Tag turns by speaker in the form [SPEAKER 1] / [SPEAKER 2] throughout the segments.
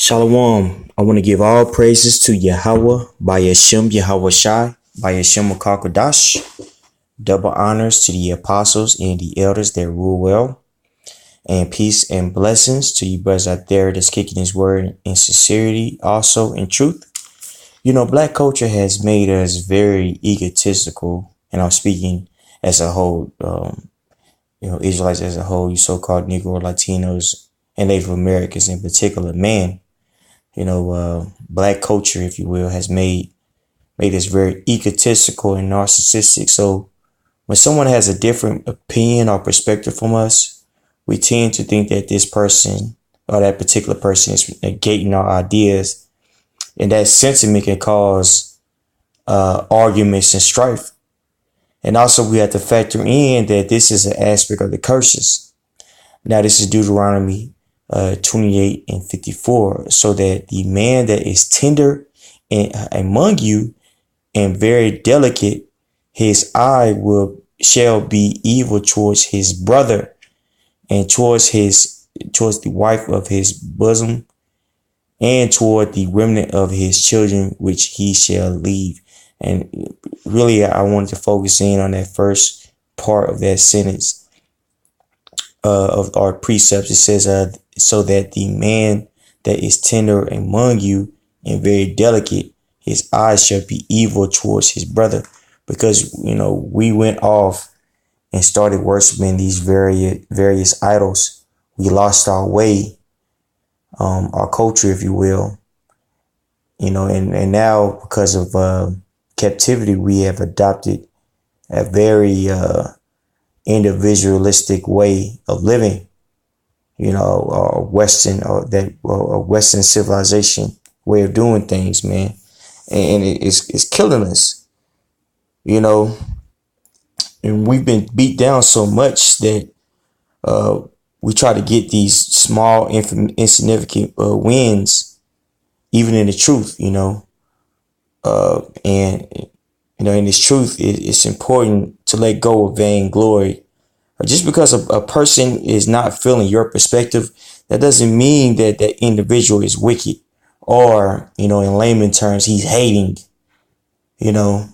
[SPEAKER 1] Shalom. I want to give all praises to Yahweh by Yashem Yahweh Shai by Yashem Kakodash. Double honors to the apostles and the elders that rule well. And peace and blessings to you brothers out there that's kicking his word in sincerity, also in truth. You know, black culture has made us very egotistical, and I'm speaking as a whole, Israelites as a whole, you so-called Negro, Latinos, and Native Americans in particular, man. Black culture, if you will, has made us very egotistical and narcissistic. So when someone has a different opinion or perspective from us, we tend to think that this person or that particular person is negating our ideas, and that sentiment can cause arguments and strife. And also we have to factor in that this is an aspect of the curses. Now this is Deuteronomy 28 and 54, so that the man that is tender among you and very delicate, his eye shall be evil towards his brother and towards the wife of his bosom and toward the remnant of his children, which he shall leave. And really, I wanted to focus in on that first part of that sentence of our precepts. It says, so that the man that is tender among you and very delicate, his eyes shall be evil towards his brother. Because, we went off and started worshiping these various idols. We lost our way, our culture, if you will. And now because of captivity, we have adopted a very individualistic way of living. A Western civilization way of doing things, man. And it's killing us, and we've been beat down so much that we try to get these small, insignificant wins, even in the truth, in this truth, it's important to let go of vainglory. Just because a person is not feeling your perspective, that doesn't mean that that individual is wicked or, in layman terms, he's hating. A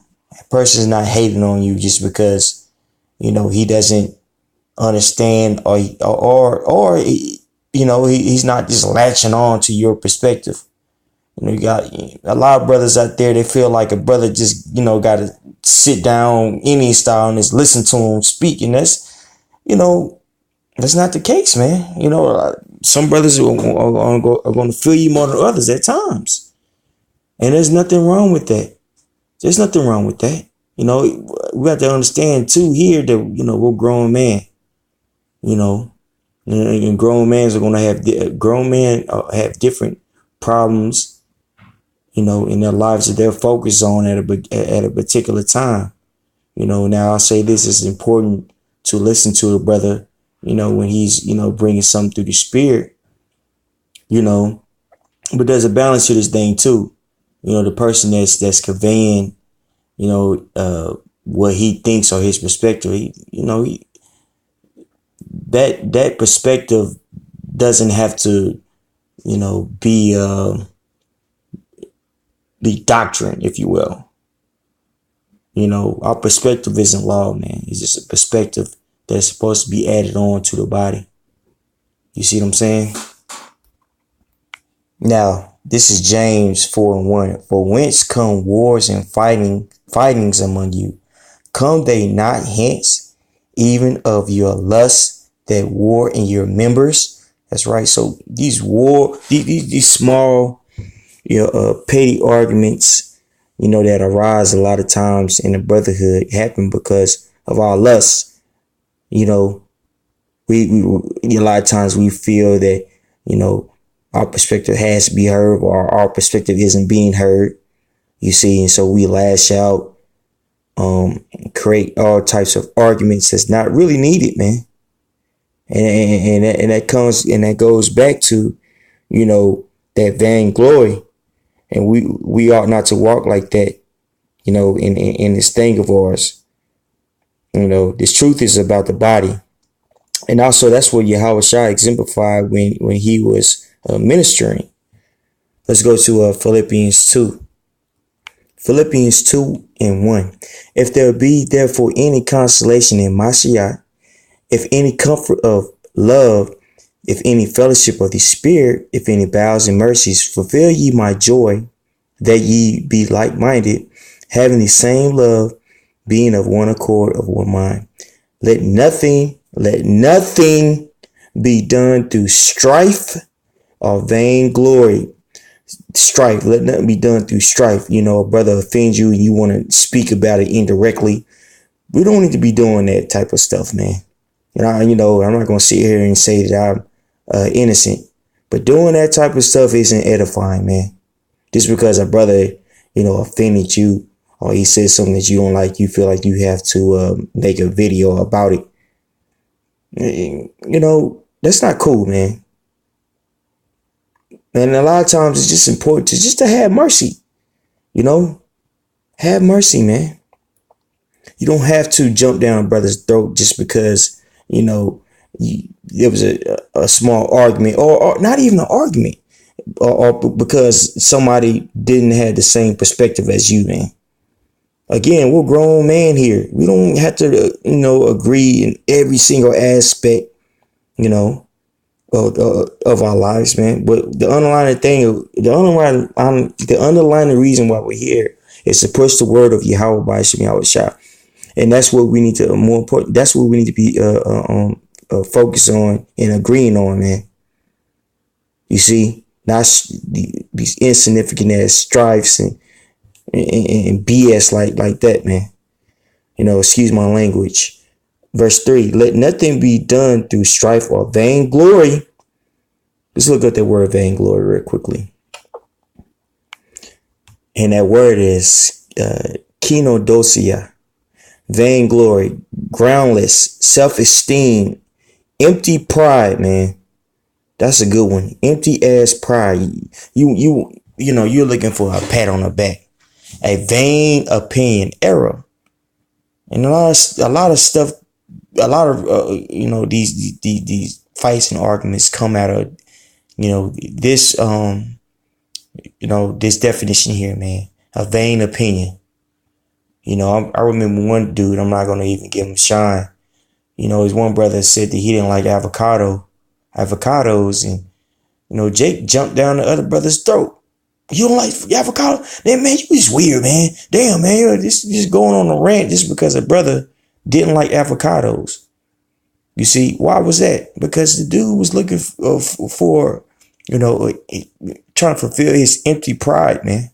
[SPEAKER 1] person is not hating on you just because, he doesn't understand or he's not just latching on to your perspective. You got a lot of brothers out there, they feel like a brother just, got to sit down any style and just listen to him speak. And that's not the case, man. Some brothers are going to feel you more than others at times. And there's nothing wrong with that. There's nothing wrong with that. We have to understand too here that, we're grown men, and grown men are going to have different problems, in their lives that they're focused on at a particular time. Now I'll say this is important to listen to a brother, when he's, bringing something through the spirit, but there's a balance to this thing too. The person that's conveying, what he thinks or his perspective, that perspective doesn't have to, be doctrine, if you will. Our perspective isn't law, man. It's just a perspective that's supposed to be added on to the body. You see what I'm saying? Now, this is James 4:1. For whence come wars and fightings among you? Come they not hence, even of your lusts that war in your members? That's right. So these small, petty arguments, that arise a lot of times in the brotherhood happen because of our lusts. We a lot of times we feel that, our perspective has to be heard or our perspective isn't being heard. You see, and so we lash out, create all types of arguments that's not really needed, man. And that goes back to, that vainglory. And we ought not to walk like that, in this thing of ours. This truth is about the body. And also that's what Yahweh Shai exemplified when he was ministering. Let's go to Philippians 2. Philippians 2:1. If there be therefore any consolation in Mashiach, if any comfort of love, if any fellowship of the Spirit, if any bowels and mercies, fulfill ye my joy, that ye be like-minded, having the same love, being of one accord, of one mind. Let nothing be done through strife or vainglory. Strife, let nothing be done through strife. You know, a brother offends you and you want to speak about it indirectly. We don't need to be doing that type of stuff, man. And I'm not going to sit here and say that I'm innocent, but doing that type of stuff isn't edifying, man. Just because a brother, offended you, or he says something that you don't like, you feel like you have to make a video about it. That's not cool, man. And a lot of times it's just important to have mercy. Have mercy, man. You don't have to jump down a brother's throat just because, there was a small argument or not even an argument or because somebody didn't have the same perspective as you, man. Again, we're grown men here. We don't have to, agree in every single aspect, of our lives, man. But the underlying reason why we're here is to push the word of Yahweh by Shemi Shah. And that's what we need to, more important, that's what we need to be focused on and agreeing on, man. You see, not these insignificant ass strifes and BS like that, man. Excuse my language. Verse 3, let nothing be done through strife or vainglory. Let's look at that word vainglory real quickly. And that word is kenodosia. Vainglory, groundless, self-esteem, empty pride, man. That's a good one. Empty ass pride. You're looking for a pat on the back. A vain opinion, error. And a lot of stuff, these fights and arguments come out of, this definition here, man. A vain opinion. I remember one dude, I'm not going to even give him shine. His one brother said that he didn't like avocados. And, Jake jumped down the other brother's throat. You don't like avocado? Then, man, you just weird, man. Damn, man, you're just going on a rant just because a brother didn't like avocados. You see, why was that? Because the dude was looking for trying to fulfill his empty pride, man.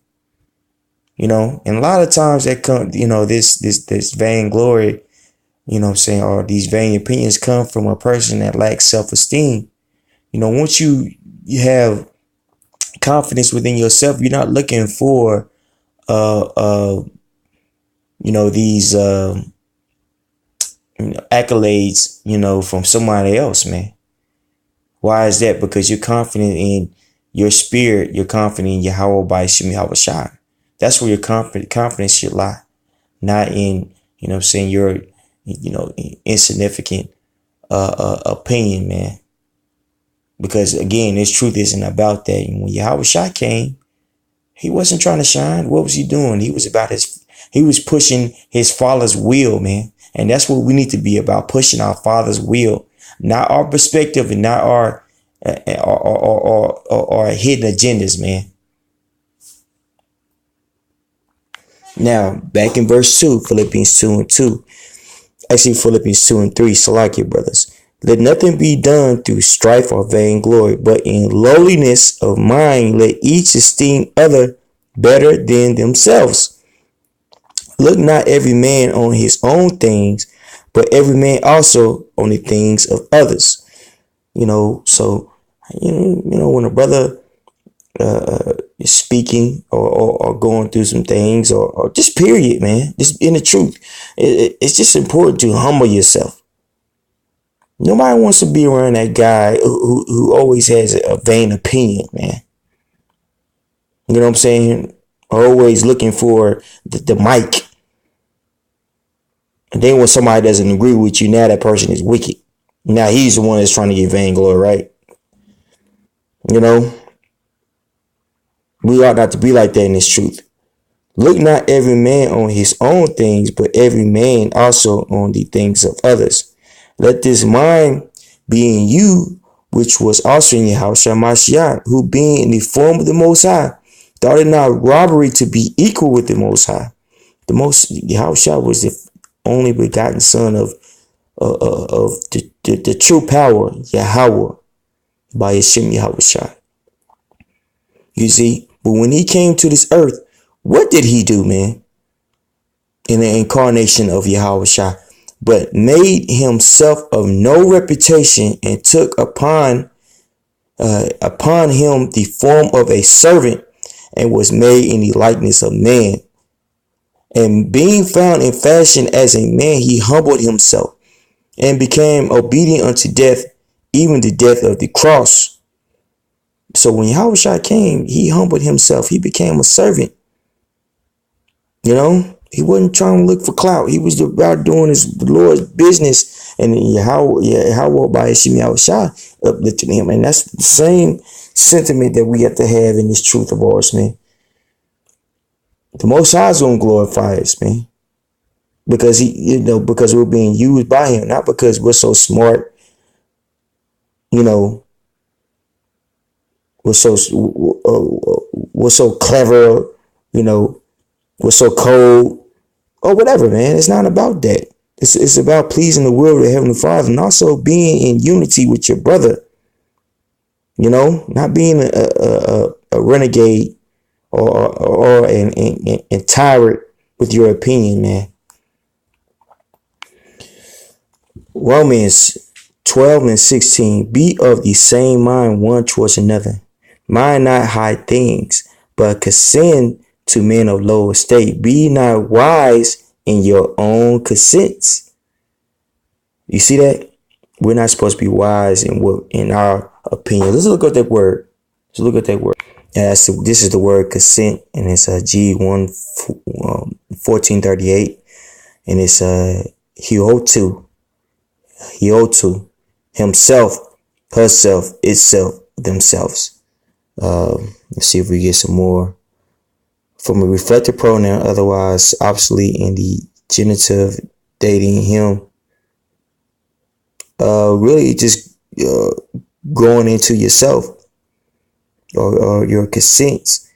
[SPEAKER 1] And a lot of times that come, this vainglory, or these vain opinions come from a person that lacks self-esteem. Once you have confidence within yourself, you're not looking for, these, accolades, from somebody else, man. Why is that? Because you're confident in your spirit. You're confident in Yahweh by Shemi Havashai. That's where your confidence should lie, not in, your, insignificant opinion, man. Because again, this truth isn't about that. And when Yahushua came, he wasn't trying to shine. What was he doing? He was pushing his Father's will, man. And that's what we need to be about, pushing our Father's will, not our perspective and not our hidden agendas, man. Now, back in verse 2, Philippians 2:2. Actually, Philippians 2:3. Salakia, brothers. Let nothing be done through strife or vainglory, but in lowliness of mind, let each esteem other better than themselves. Look not every man on his own things, but every man also on the things of others. So, when a brother is speaking or going through some things or just period, man, just in the truth, it's just important to humble yourself. Nobody wants to be around that guy who always has a vain opinion, man. You know what I'm saying? Always looking for the mic. And then when somebody doesn't agree with you, now that person is wicked. Now he's the one that's trying to get vainglory, right? We ought not to be like that in this truth. Look not every man on his own things, but every man also on the things of others. Let this mind be in you, which was also in Yahushua Mashiach, who being in the form of the Most High, thought it not robbery to be equal with the Most High. Yahushua was the only begotten Son of the true power, Yahweh, by Hashem Yahushua. You see, but when he came to this earth, what did he do, man? In the incarnation of Yahushua, but made himself of no reputation and took upon him the form of a servant and was made in the likeness of man. And being found in fashion as a man, he humbled himself and became obedient unto death, even the death of the cross. So when Yahushua came, he humbled himself. He became a servant. You know, he wasn't trying to look for clout. He was about doing the Lord's business, and Yahweh by Hashem Yahushua uplifted him. And that's the same sentiment that we have to have in this truth of ours, man. The Most High is going to glorify us, man, because because we're being used by him, not because we're so smart, we're so clever, we're so cold or whatever, man. It's not about that. It's about pleasing the will of the Heavenly Father and also being in unity with your brother, not being a renegade or an tyrant with your opinion, man. Romans 12:16, be of the same mind one towards another. Mind not high things, but consent to men of low estate. Be not wise in your own conceits. You see that? We're not supposed to be wise in our opinion. Let's look at that word. This is the word consent, and it's G1 1438, and it's Hiotu, himself, herself, itself, themselves. Let's see if we get some more from a reflective pronoun, otherwise obsolete in the genitive, dating him. Really just going into yourself or your consents.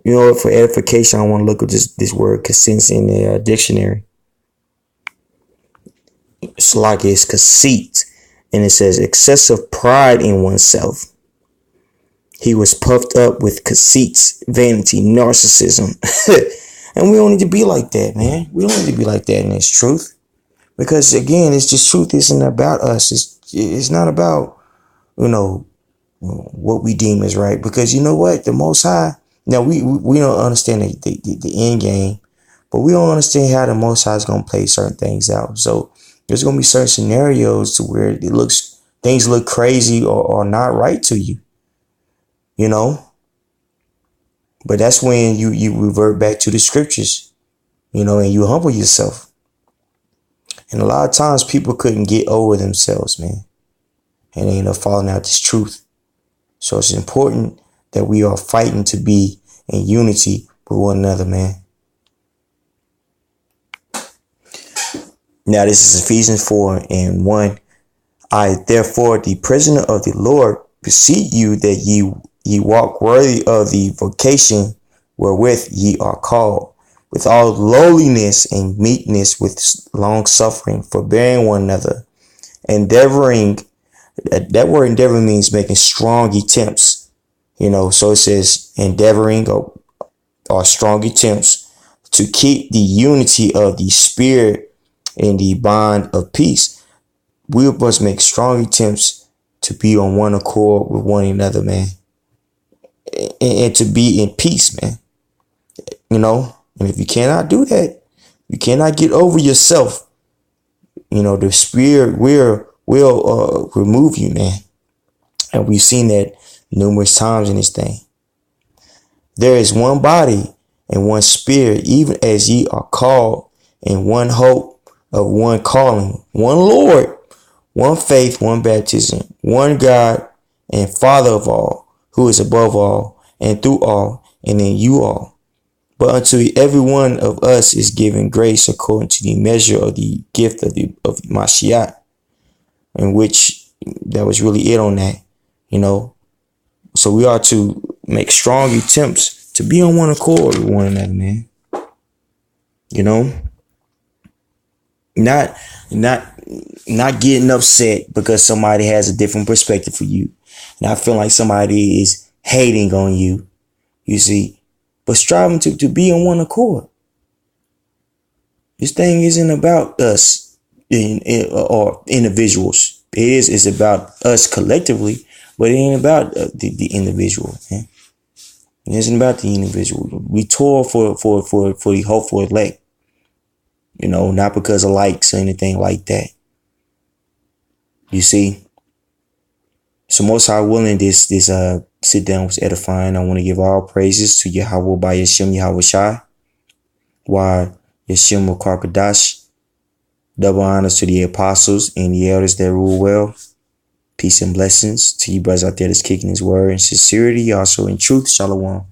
[SPEAKER 1] For edification, I want to look at this word consents in the dictionary. It's like it's conceit, and it says excessive pride in oneself. He was puffed up with conceits, vanity, narcissism. And we don't need to be like that, man. We don't need to be like that in this truth. Because again, it's just truth isn't about us. It's not about, what we deem as right. Because you know what? The Most High, now we don't understand the end game, but we don't understand how the Most High is going to play certain things out. So there's going to be certain scenarios to where things look crazy or not right to you. But that's when you revert back to the scriptures, and you humble yourself. And a lot of times people couldn't get over themselves, man, and they end up falling out this truth. So it's important that we are fighting to be in unity with one another, man. Now this is Ephesians 4:1. I therefore, the prisoner of the Lord, beseech you that ye walk worthy of the vocation wherewith ye are called, with all lowliness and meekness, with long suffering, forbearing one another, endeavoring. That word endeavor means making strong attempts. So it says endeavoring or strong attempts to keep the unity of the Spirit in the bond of peace. We must make strong attempts to be on one accord with one another, man. And to be in peace, man. And if you cannot do that, you cannot get over yourself. The Spirit will remove you, man. And we've seen that numerous times in this thing. There is one body and one Spirit, even as ye are called, in one hope of one calling, one Lord, one faith, one baptism, one God and Father of all, who is above all and through all and then you all. But unto every one of us is given grace according to the measure of the gift of Mashiach, in which that was really it on that, you know. So we are to make strong attempts to be on one accord with one another, man. You know, not getting upset because somebody has a different perspective for you, not feeling like somebody is hating on you. You see, but striving to be on one accord. This thing isn't about us or individuals. It's about us collectively, but it ain't about the individual. Man. It isn't about the individual. We toil for the hopeful elect. You know, not because of likes or anything like that. You see? So most high willing, this sit down was edifying. I want to give all praises to Yahweh by Yashem Yahweh Shai. Why Yashem Karkadash. Double honors to the apostles and the elders that rule well. Peace and blessings to you brothers out there that's kicking his word in sincerity, also in truth. Shalom.